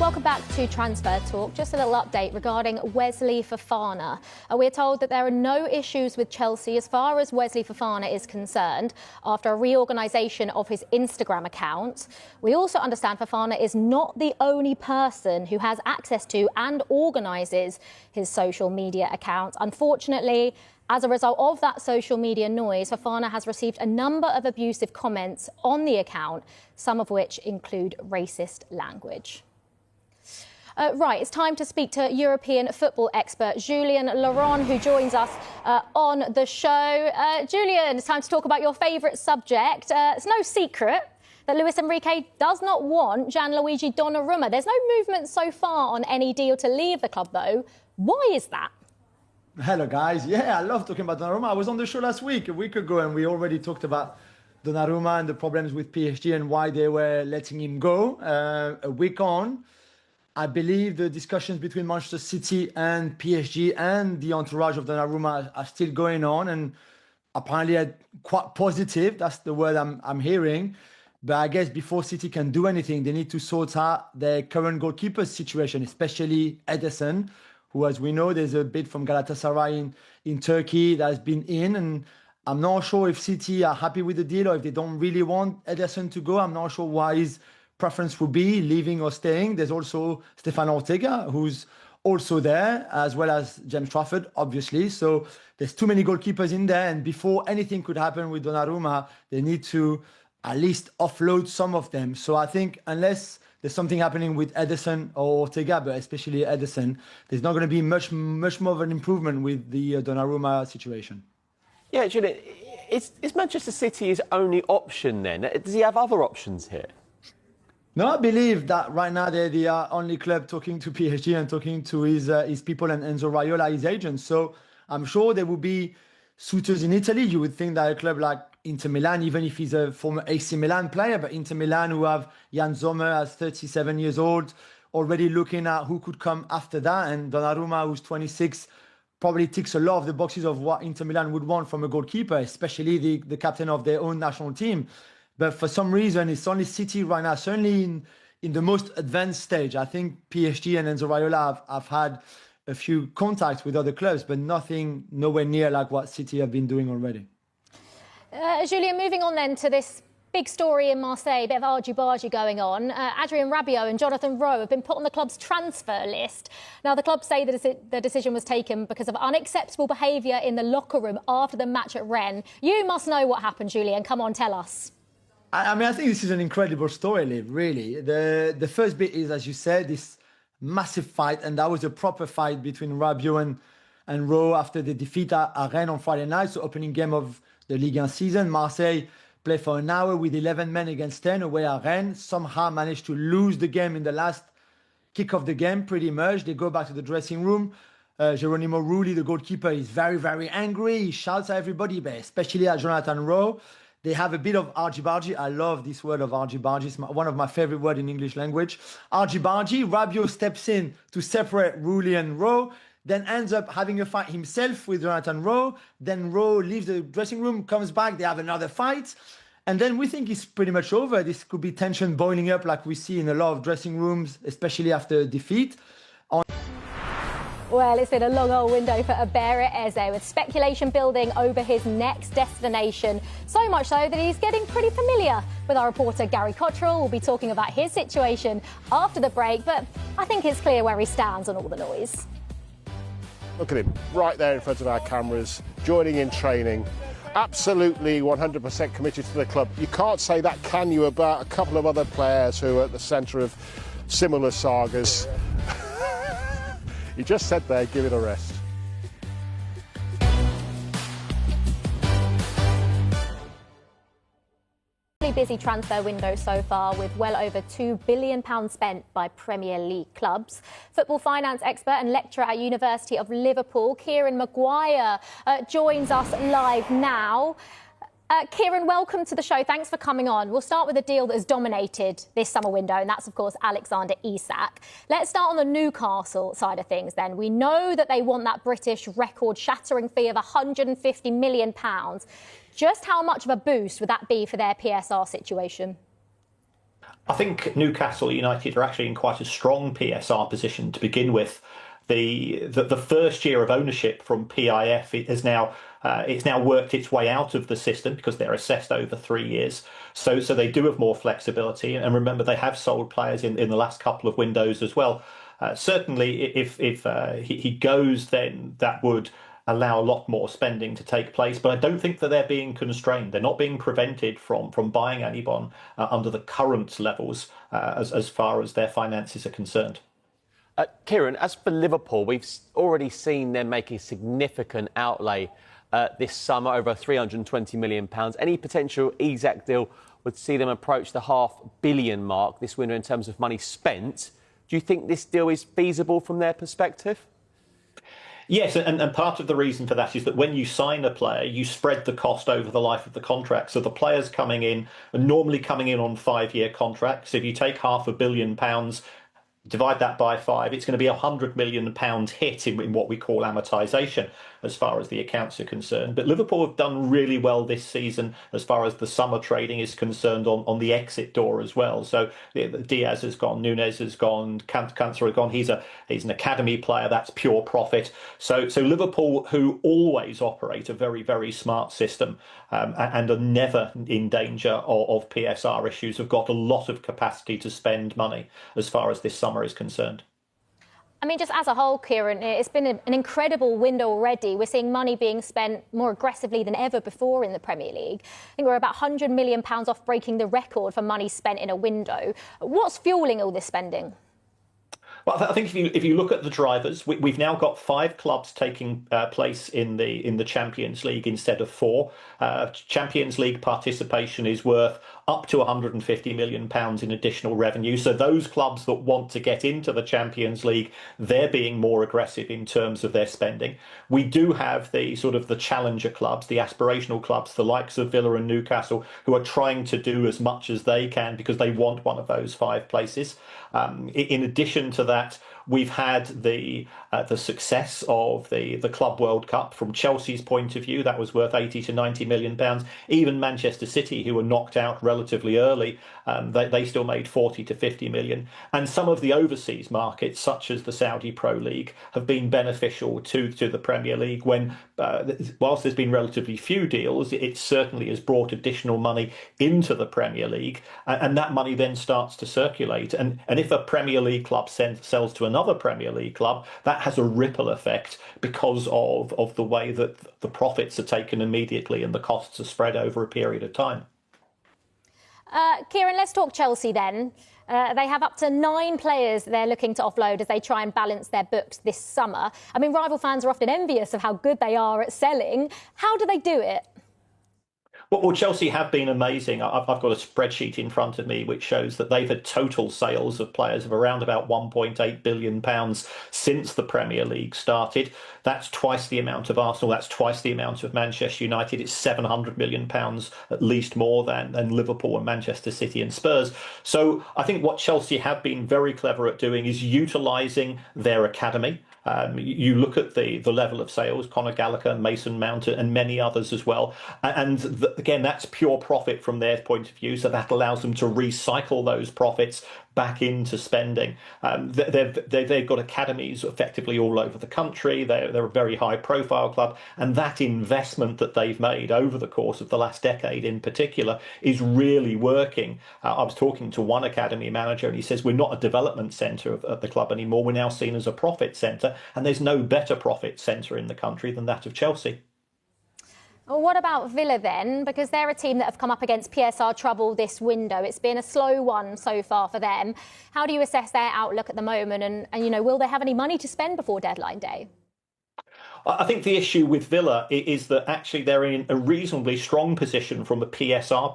Welcome back to Transfer Talk. Just a little update regarding Wesley Fofana. We're told that there are no issues with Chelsea as far as Wesley Fofana is concerned after a reorganisation of his Instagram account. We also understand Fofana is not the only person who has access to and organises his social media account. Unfortunately, as a result of that social media noise, Fofana has received a number of abusive comments on the account, some of which include racist language. Right, it's time to speak to European football expert Julien Laurent, who joins us on the show. Julien, it's time to talk about your favourite subject. It's no secret that Luis Enrique does not want Gianluigi Donnarumma. There's no movement so far on any deal to leave the club, though. Why is that? Hello, guys. Yeah, I love talking about Donnarumma. I was on the show last week, a week ago, and we already talked about Donnarumma and the problems with PSG and why they were letting him go. A week on, I believe the discussions between Manchester City and PSG and the entourage of Donnarumma are still going on, and apparently quite positive. That's the word I'm hearing. But I guess before City can do anything, they need to sort out their current goalkeeper situation, especially Ederson, who, as we know, there's a bid from Galatasaray in Turkey that has been in, and I'm not sure if City are happy with the deal or if they don't really want Ederson to go. I'm not sure why his preference would be leaving or staying. There's also Stefan Ortega, who's also there, as well as James Trafford, obviously. So there's too many goalkeepers in there, and before anything could happen with Donnarumma, they need to at least offload some of them. So I think unless there's something happening with Ederson or Ortega, but especially Ederson, there's not going to be much more of an improvement with the Donnarumma situation. Yeah, Julian, is Manchester City his only option then? Does he have other options here? No, I believe that right now they're the only club talking to PSG and talking to his people and Enzo Raiola, his agent. So I'm sure there will be suitors in Italy. You would think that a club like Inter Milan, even if he's a former AC Milan player, but Inter Milan, who have Jan Sommer as 37 years old, already looking at who could come after that. And Donnarumma, who's 26, probably ticks a lot of the boxes of what Inter Milan would want from a goalkeeper, especially the captain of their own national team. But for some reason, it's only City right now, certainly in the most advanced stage. I think PSG and Enzo Raiola have had a few contacts with other clubs, but nothing nowhere near like what City have been doing already. Julien, moving on then to this big story in Marseille, a bit of argy-bargy going on. Adrien Rabiot and Jonathan Rowe have been put on the club's transfer list. Now, the club say that the decision was taken because of unacceptable behaviour in the locker room after the match at Rennes. You must know what happened, Julien. Come on, tell us. I mean, I think this is an incredible story, Liv, really. The first bit is, as you said, this massive fight, and that was a proper fight between Rabiot and Rowe after the defeat at Rennes on Friday night, so opening game of the Ligue 1 season. Marseille played for an hour with 11 men against 10 away at Rennes, somehow managed to lose the game in the last kick of the game, pretty much. They go back to the dressing room. Geronimo Rulli, the goalkeeper, is very, very angry. He shouts at everybody, but especially at Jonathan Rowe. They have a bit of argy-bargy. I love this word of argy-bargy. It's one of my favorite words in English language. Argy-bargy. Rabiot steps in to separate Rulli and Rowe, then ends up having a fight himself with Jonathan Rowe. Then Rowe leaves the dressing room, comes back. They have another fight. And then we think it's pretty much over. This could be tension boiling up like we see in a lot of dressing rooms, especially after defeat. Well, it's been a long old window for Abere Eze, with speculation building over his next destination. So much so that he's getting pretty familiar with our reporter Gary Cottrell. We'll be talking about his situation after the break, but I think it's clear where he stands on all the noise. Look at him, right there in front of our cameras, joining in training. Absolutely 100% committed to the club. You can't say that, can you, about a couple of other players who are at the centre of similar sagas. You just said there, give it a rest. Busy transfer window so far, with well over £2 billion spent by Premier League clubs. Football finance expert and lecturer at University of Liverpool, Kieran Maguire, joins us live now. Kieran, welcome to the show. Thanks for coming on. We'll start with a deal that has dominated this summer window, and that's, of course, Alexander Isak. Let's start on the Newcastle side of things then. We know that they want that British record-shattering fee of £150 million. Just how much of a boost would that be for their PSR situation? I think Newcastle United are actually in quite a strong PSR position to begin with. The first year of ownership from PIF it's now worked its way out of the system because they're assessed over 3 years. So they do have more flexibility. And remember, they have sold players in the last couple of windows as well. Certainly, if he goes, then that would allow a lot more spending to take place. But I don't think that they're being constrained. They're not being prevented from buying anyone under the current levels as far as their finances are concerned. Kieran, as for Liverpool, we've already seen them make a significant outlay this summer, over £320 million. Any potential Isak deal would see them approach the £500 million mark this winter in terms of money spent. Do you think this deal is feasible from their perspective? Yes, and part of the reason for that is that when you sign a player, you spread the cost over the life of the contract. So the players coming in are normally coming in on 5-year contracts. If you take £500 million, divide that by 5, it's going to be £100 million hit in what we call amortisation as far as the accounts are concerned. But Liverpool have done really well this season as far as the summer trading is concerned on the exit door as well. So Diaz has gone, Nunez has gone, Cancer has gone. He's an academy player. That's pure profit. So Liverpool, who always operate a very, very smart system and are never in danger of PSR issues, have got a lot of capacity to spend money as far as this summer is concerned. I mean, just as a whole, Kieran, it's been an incredible window already. We're seeing money being spent more aggressively than ever before in the Premier League. I think we're about £100 million off breaking the record for money spent in a window. What's fuelling all this spending? Well, I think if you look at the drivers, we've now got 5 clubs taking place in the Champions League instead of 4. Champions League participation is worth up to £150 million in additional revenue. So those clubs that want to get into the Champions League, they're being more aggressive in terms of their spending. We do have the sort of the challenger clubs, the aspirational clubs, the likes of Villa and Newcastle, who are trying to do as much as they can because they want one of those 5 places. In addition to that, we've had the success of the Club World Cup from Chelsea's point of view. That was worth £80 to £90 million. Even Manchester City, who were knocked out relatively early, they still made £40 to £50 million. And some of the overseas markets, such as the Saudi Pro League, have been beneficial to the Premier League when, whilst there's been relatively few deals, it certainly has brought additional money into the Premier League. And that money then starts to circulate. And if a Premier League club sells to another Premier League club, that has a ripple effect because of the way that the profits are taken immediately and the costs are spread over a period of time. Kieran, let's talk Chelsea then. They have up to 9 players they're looking to offload as they try and balance their books this summer. I mean, rival fans are often envious of how good they are at selling. How do they do it? Well, Chelsea have been amazing. I've got a spreadsheet in front of me which shows that they've had total sales of players of around about £1.8 billion since the Premier League started. That's twice the amount of Arsenal. That's twice the amount of Manchester United. It's £700 million, at least more than Liverpool and Manchester City and Spurs. So I think what Chelsea have been very clever at doing is utilising their academy. You look at the level of sales, Conor Gallagher, Mason Mount and many others as well. And again, that's pure profit from their point of view. So that allows them to recycle those profits back into spending. They've got academies effectively all over the country. They're a very high profile club. And that investment that they've made over the course of the last decade in particular is really working. I was talking to one academy manager and he says, we're not a development centre of the club anymore. We're now seen as a profit centre. And there's no better profit centre in the country than that of Chelsea. Well, what about Villa then? Because they're a team that have come up against PSR trouble this window. It's been a slow one so far for them. How do you assess their outlook at the moment? And will they have any money to spend before deadline day? I think the issue with Villa is that actually they're in a reasonably strong position from a PSR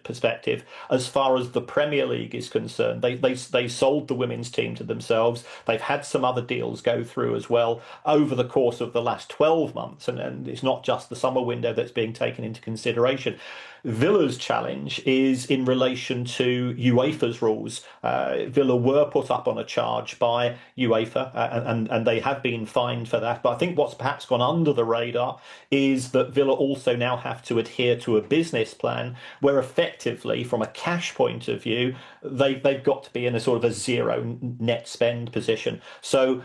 perspective as far as the Premier League is concerned. They sold the women's team to themselves. They've had some other deals go through as well over the course of the last 12 months. And it's not just the summer window that's being taken into consideration. Villa's challenge is in relation to UEFA's rules. Villa were put up on a charge by UEFA, and they have been fined for that. But I think what's perhaps gone under the radar is that Villa also now have to adhere to a business plan where effectively, from a cash point of view, they've got to be in a sort of a zero net spend position. So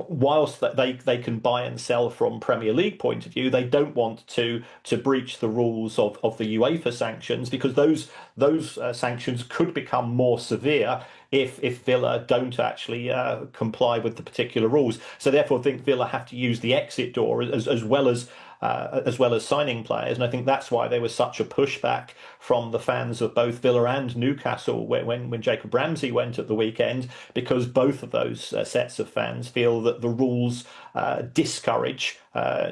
whilst they can buy and sell from Premier League point of view, they don't want to breach the rules of the UEFA sanctions, because those sanctions could become more severe if Villa don't actually comply with the particular rules. So therefore, I think Villa have to use the exit door as well as signing players, and I think that's why there was such a pushback from the fans of both Villa and Newcastle when Jacob Ramsey went at the weekend, because both of those sets of fans feel that the rules discourage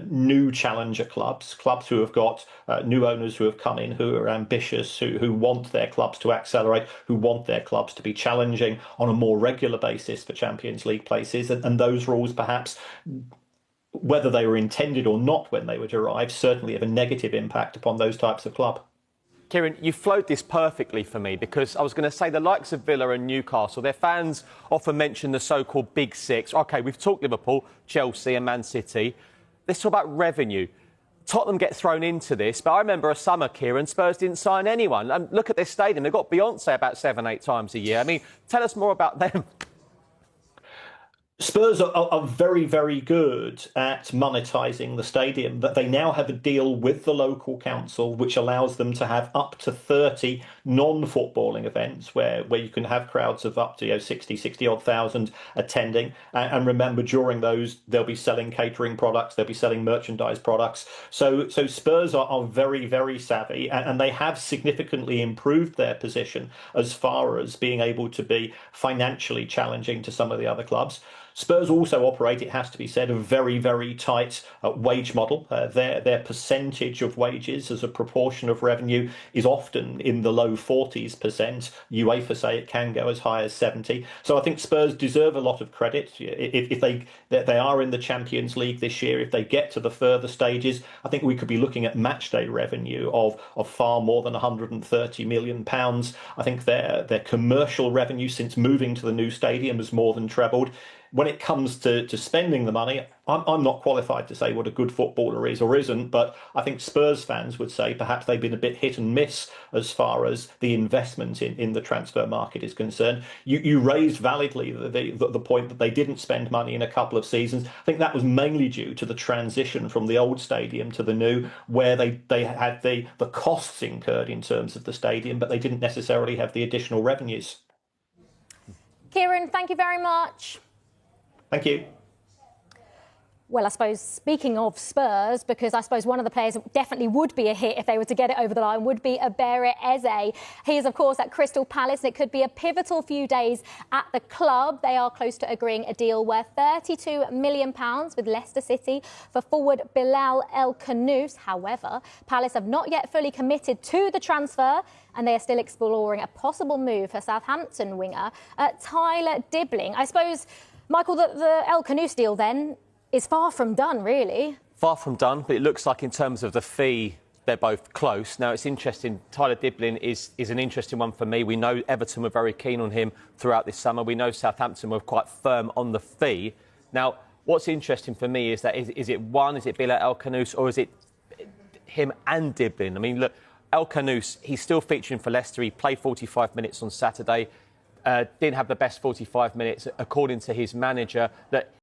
new challenger clubs who have got new owners who have come in, who are ambitious, who want their clubs to accelerate, who want their clubs to be challenging on a more regular basis for Champions League places, and those rules perhaps, whether they were intended or not when they were derived, certainly have a negative impact upon those types of club. Kieran, you flowed this perfectly for me, because I was going to say the likes of Villa and Newcastle, their fans often mention the so-called Big Six. OK, we've talked Liverpool, Chelsea and Man City. Let's talk about revenue. Tottenham get thrown into this, but I remember a summer, Kieran, Spurs didn't sign anyone. And look at their stadium. They've got Beyonce about 7-8 times a year. I mean, tell us more about them. Spurs are very, very good at monetising the stadium, but they now have a deal with the local council which allows them to have up to 30 non-footballing events where you can have crowds of up to 60 odd thousand attending. And remember, during those, they'll be selling catering products, they'll be selling merchandise products. So Spurs are very, very savvy, and they have significantly improved their position as far as being able to be financially challenging to some of the other clubs. Spurs also operate, it has to be said, a very, very tight wage model. Their percentage of wages as a proportion of revenue is often in the low 40%. UEFA say it can go as high as 70%. So I think Spurs deserve a lot of credit. If they are in the Champions League this year, if they get to the further stages, I think we could be looking at matchday revenue of far more than £130 million. I think their commercial revenue since moving to the new stadium has more than trebled. When it comes to spending the money, I'm not qualified to say what a good footballer is or isn't, but I think Spurs fans would say perhaps they've been a bit hit and miss as far as the investment in the transfer market is concerned. You raised validly the point that they didn't spend money in a couple of seasons. I think that was mainly due to the transition from the old stadium to the new, where they had the costs incurred in terms of the stadium, but they didn't necessarily have the additional revenues. Kieran, thank you very much. Thank you. Well, I suppose, speaking of Spurs, because I suppose one of the players that definitely would be a hit if they were to get it over the line would be Abere Eze. He is, of course, at Crystal Palace, and it could be a pivotal few days at the club. They are close to agreeing a deal worth £32 million with Leicester City for forward Bilal El Khanous. However, Palace have not yet fully committed to the transfer, and they are still exploring a possible move for Southampton winger Tyler Dibbling. I suppose, Michael, the El Khanous deal then is far from done, really. Far from done, but it looks like in terms of the fee, they're both close. Now, it's interesting. Tyler Dibbling is an interesting one for me. We know Everton were very keen on him throughout this summer. We know Southampton were quite firm on the fee. Now, what's interesting for me is that is it Bilal El Khanous, or is it him and Dibbling? I mean, look, El Khanous, he's still featuring for Leicester. He played 45 minutes on Saturday. Didn't have the best 45 minutes, according to his manager. That